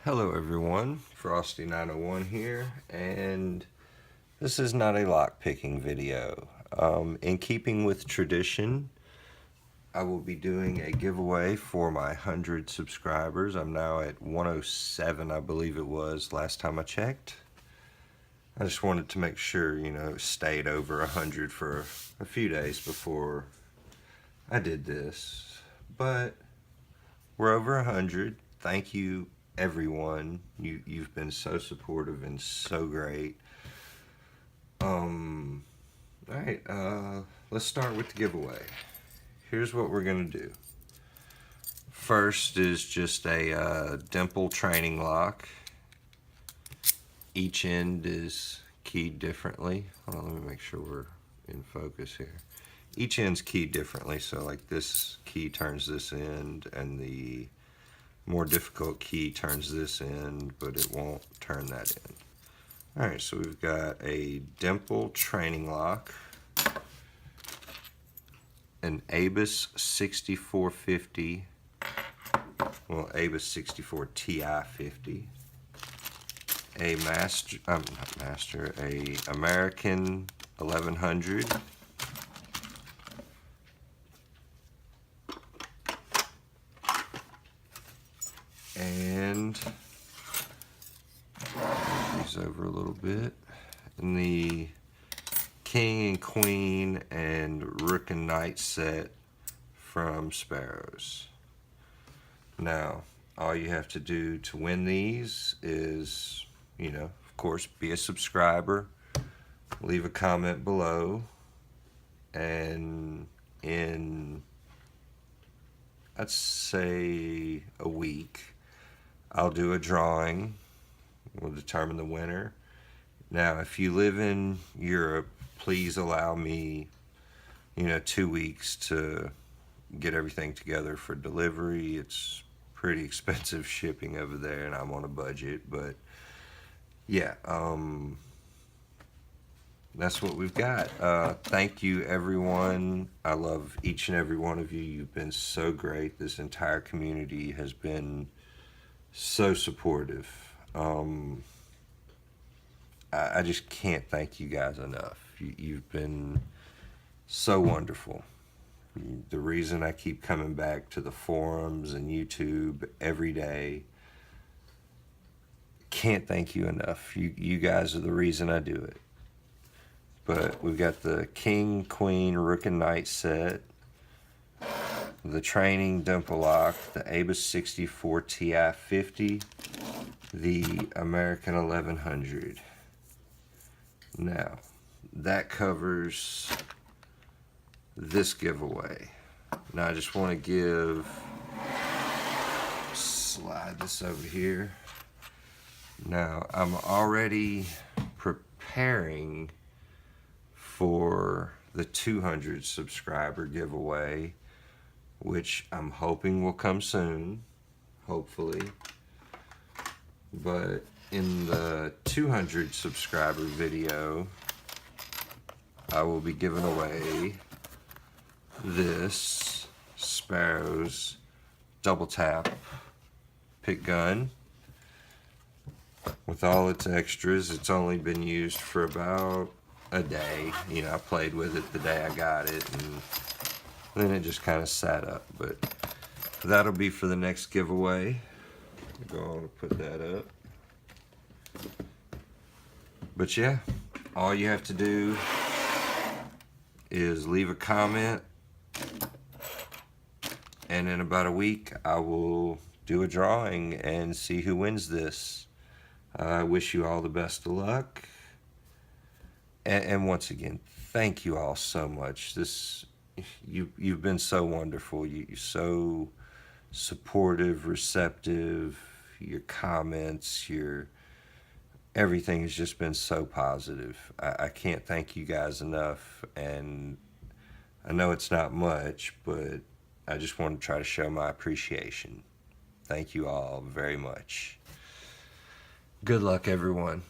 Hello everyone, Frosty901 here, and this is not a lockpicking video. In keeping with tradition, I will be doing a giveaway for my 100 subscribers. I'm now at 107, I believe it was, last time I checked. I just wanted to make sure, it stayed over 100 for a few days before I did this. But we're over 100. Thank you everyone. You've been so supportive and so great. Alright, let's start with the giveaway. Here's what we're gonna do. First is just a dimple training lock. Each end is keyed differently. Hold on, let me make sure we're in focus here. Each end's keyed differently, so like this key turns this end and the more difficult key turns this end, but it won't turn that end. Alright, so we've got a dimple training lock, an ABUS 6450, well, ABUS 64 TI50, a American 1100, and these over a little bit, and the King and Queen and Rook and Knight set from Sparrows. Now, all you have to do to win these is, of course, be a subscriber, leave a comment below, and in, I'd say, a week, I'll do a drawing. We'll determine the winner. Now, if you live in Europe, please allow me, 2 weeks to get everything together for delivery. It's pretty expensive shipping over there, and I'm on a budget, but yeah, that's what we've got. Thank you, everyone. I love each and every one of you. You've been so great. This entire community has been so supportive. I just can't thank you guys enough. You've been so wonderful. The reason I keep coming back to the forums and YouTube every day, can't thank you enough. You guys are the reason I do it. But we've got the King, Queen, Rook, and Knight set, the training dimple lock, the ABUS 64 TI50, the American 1100. Now, that covers this giveaway. Now, I just want to slide this over here. Now, I'm already preparing for the 200 subscriber giveaway, which I'm hoping will come soon, hopefully. But in the 200 subscriber video, I will be giving away this Sparrows double tap pick gun with all its extras. It's only been used for about a day. I played with it the day I got it, and then it just kind of sat up. But that'll be for the next giveaway. Go on and put that up. But yeah, all you have to do is leave a comment, and in about a week I will do a drawing and see who wins this. I wish you all the best of luck, and once again, thank you all so much. You've been so wonderful. You're so supportive, receptive. Your comments, everything has just been so positive. I can't thank you guys enough, and I know it's not much, but I just want to try to show my appreciation. Thank you all very much. Good luck, everyone.